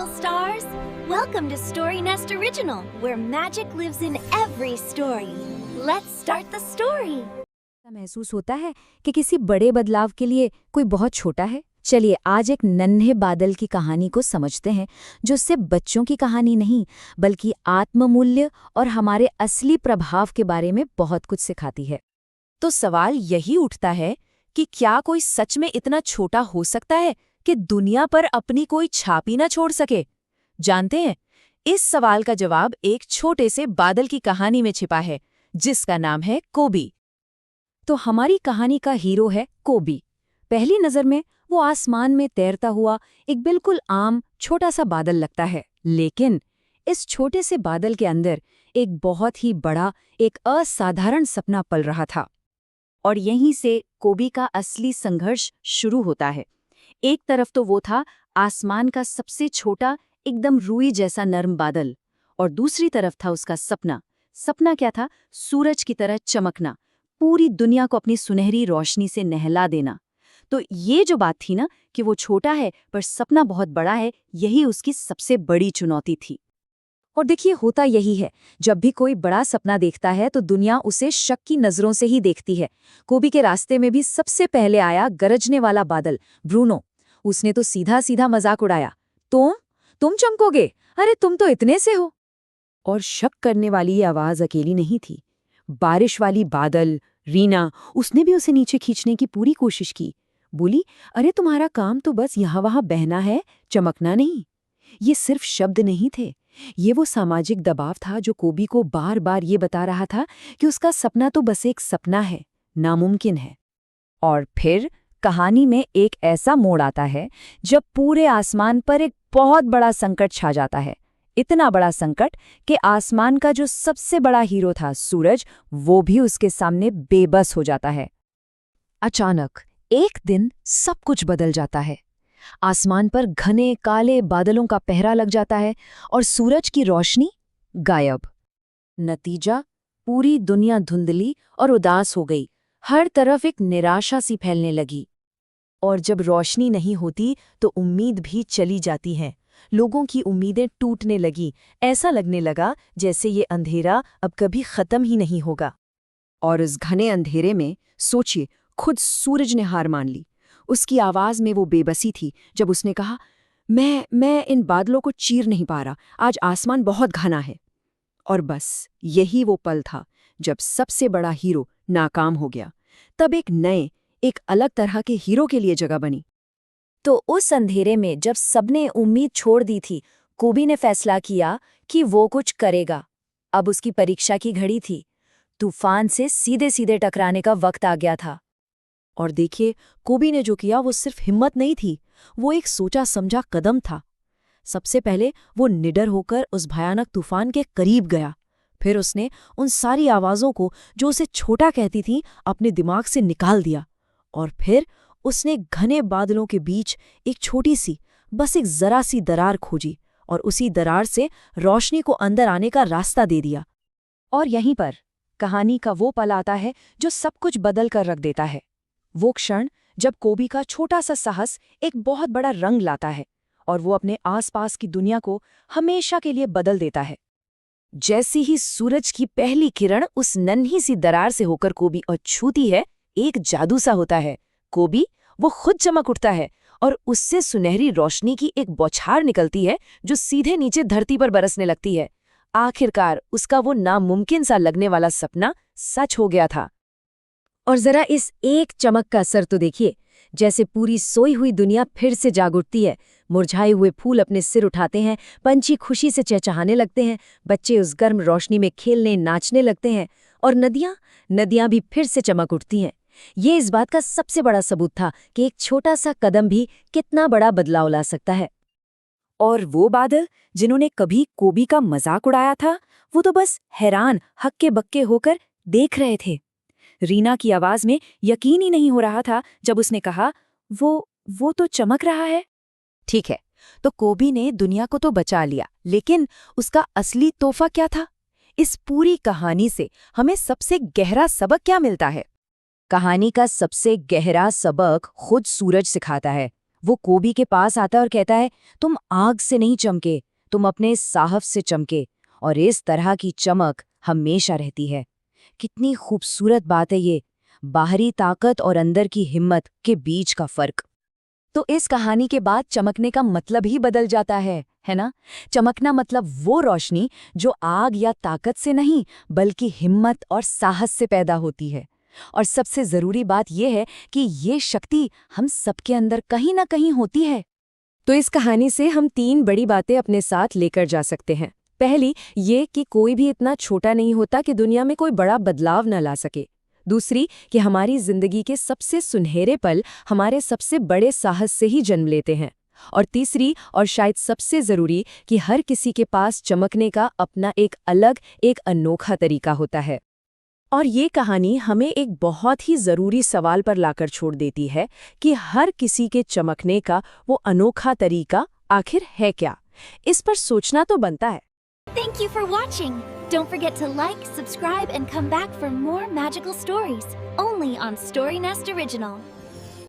little stars. Welcome to Story Nest Original, where magic lives in every story. Let's start the story. महसूस होता है कि किसी बड़े बदलाव के लिए कोई बहुत छोटा है। चलिए आज एक नन्हे बादल की कहानी को समझते हैं, जो सिर्फ बच्चों की कहानी नहीं बल्कि आत्ममूल्य और हमारे असली प्रभाव के बारे में बहुत कुछ सिखाती है। तो सवाल यही उठता है कि क्या कोई सच में इतना छोटा हो सकता है कि दुनिया पर अपनी कोई छाप ही न छोड़ सके? जानते हैं, इस सवाल का जवाब एक छोटे से बादल की कहानी में छिपा है, जिसका नाम है कोबी। तो हमारी कहानी का हीरो है कोबी। पहली नज़र में वो आसमान में तैरता हुआ एक बिल्कुल आम छोटा सा बादल लगता है, लेकिन इस छोटे से बादल के अंदर एक बहुत ही बड़ा, एक असाधारण सपना पल रहा था। और यहीं से कोबी का असली संघर्ष शुरू होता है। एक तरफ तो वो था आसमान का सबसे छोटा, एकदम रुई जैसा नर्म बादल, और दूसरी तरफ था उसका सपना। सपना क्या था? सूरज की तरह चमकना, पूरी दुनिया को अपनी सुनहरी रोशनी से नहला देना। तो ये जो बात थी ना कि वो छोटा है पर सपना बहुत बड़ा है, यही उसकी सबसे बड़ी चुनौती थी। और देखिए, होता यही है, जब भी कोई बड़ा सपना देखता है तो दुनिया उसे शक की नजरों से ही देखती है। कोबी के रास्ते में भी सबसे पहले आया गरजने वाला बादल, ब्रूनो। उसने तो सीधा सीधा मजाक उड़ाया, तुम चमकोगे? अरे तुम तो इतने से हो। और शक करने वाली ये आवाज अकेली नहीं थी। बारिश वाली बादल, रीना, उसने भी उसे नीचे खींचने की पूरी कोशिश की। बोली, अरे तुम्हारा काम तो बस यहाँ वहां बहना है, चमकना नहीं। ये सिर्फ शब्द नहीं थे, ये वो सामाजिक दबाव था जो कोबी को बार बार ये बता रहा था कि उसका सपना तो बस एक सपना है, नामुमकिन है। और फिर कहानी में एक ऐसा मोड़ आता है जब पूरे आसमान पर एक बहुत बड़ा संकट छा जाता है। इतना बड़ा संकट कि आसमान का जो सबसे बड़ा हीरो था सूरज, वो भी उसके सामने बेबस हो जाता है। अचानक एक दिन सब कुछ बदल जाता है। आसमान पर घने काले बादलों का पहरा लग जाता है और सूरज की रोशनी गायब। नतीजा, पूरी दुनिया धुंधली और उदास हो गई। हर तरफ एक निराशा सी फैलने लगी। और जब रोशनी नहीं होती तो उम्मीद भी चली जाती है। लोगों की उम्मीदें टूटने लगी। ऐसा लगने लगा जैसे ये अंधेरा अब कभी खत्म ही नहीं होगा। और इस घने अंधेरे में सोचिए, खुद सूरज ने हार मान ली। उसकी आवाज में वो बेबसी थी जब उसने कहा, मैं इन बादलों को चीर नहीं पा रहा, आज आसमान बहुत घना है। और बस यही वो पल था जब सबसे बड़ा हीरो नाकाम हो गया। तब एक अलग तरह के हीरो के लिए जगह बनी। तो उस अंधेरे में जब सबने उम्मीद छोड़ दी थी, कोबी ने फैसला किया कि वो कुछ करेगा। अब उसकी परीक्षा की घड़ी थी। तूफान से सीधे सीधे टकराने का वक्त आ गया था। और देखिए, कोबी ने जो किया वो सिर्फ हिम्मत नहीं थी, वो एक सोचा समझा कदम था। सबसे पहले वो निडर होकर उस भयानक तूफान के करीब गया। फिर उसने उन सारी आवाज़ों को जो उसे छोटा कहती थीं अपने दिमाग से निकाल दिया। और फिर उसने घने बादलों के बीच एक छोटी सी, बस एक जरा सी दरार खोजी और उसी दरार से रोशनी को अंदर आने का रास्ता दे दिया। और यहीं पर कहानी का वो पल आता है जो सब कुछ बदल कर रख देता है। वो क्षण जब कोबी का छोटा सा साहस एक बहुत बड़ा रंग लाता है और वो अपने आसपास की दुनिया को हमेशा के लिए बदल देता है। जैसी ही सूरज की पहली किरण उस नन्ही सी दरार से होकर कोबी और छूती है, एक जादू सा होता है। कोबी वो खुद चमक उठता है और उससे सुनहरी रोशनी की एक बौछार निकलती है जो सीधे नीचे धरती पर बरसने लगती है। आखिरकार उसका वो नामुमकिन सा लगने वाला सपना सच हो गया था। और जरा इस एक चमक का असर तो देखिए, जैसे पूरी सोई हुई दुनिया फिर से जाग उठती है। मुरझाए हुए फूल अपने सिर उठाते हैं, पंछी खुशी से चहचहाने लगते हैं, बच्चे उस गर्म रोशनी में खेलने नाचने लगते हैं, और नदियां भी फिर से चमक उठती हैं। ये इस बात का सबसे बड़ा सबूत था कि एक छोटा सा कदम भी कितना बड़ा बदलाव ला सकता है। और वो बादल जिन्होंने कभी कोबी का मजाक उड़ाया था, वो तो बस हैरान हक्के बक्के होकर देख रहे थे। रीना की आवाज में यकीन ही नहीं हो रहा था जब उसने कहा, वो तो चमक रहा है। ठीक है, तो कोबी ने दुनिया को तो बचा लिया, लेकिन उसका असली तोहफा क्या था? इस पूरी कहानी से हमें सबसे गहरा सबक क्या मिलता है? कहानी का सबसे गहरा सबक खुद सूरज सिखाता है। वो कोबी के पास आता है और कहता है, तुम आग से नहीं चमके, तुम अपने साहस से चमके, और इस तरह की चमक हमेशा रहती है। कितनी खूबसूरत बात है ये, बाहरी ताकत और अंदर की हिम्मत के बीच का फर्क। तो इस कहानी के बाद चमकने का मतलब ही बदल जाता है ना? चमकना मतलब वो रोशनी जो आग या ताकत से नहीं, बल्कि हिम्मत और साहस से पैदा होती है। और सबसे जरूरी बात यह है कि ये शक्ति हम सबके अंदर कहीं ना कहीं होती है। तो इस कहानी से हम 3 बड़ी बातें अपने साथ लेकर जा सकते हैं। पहली, ये कि कोई भी इतना छोटा नहीं होता कि दुनिया में कोई बड़ा बदलाव न ला सके। दूसरी, कि हमारी जिंदगी के सबसे सुनहरे पल हमारे सबसे बड़े साहस से ही जन्म लेते हैं। और तीसरी, और शायद सबसे जरूरी, कि हर किसी के पास चमकने का अपना एक अलग, एक अनोखा तरीका होता है। और ये कहानी हमें एक बहुत ही जरूरी सवाल पर लाकर छोड़ देती है कि हर किसी के चमकने का वो अनोखा तरीका आखिर है क्या? इस पर सोचना तो बनता है। Thank you for watching. Don't forget to like, subscribe, and come back for more magical stories. Only on Story Nest Original.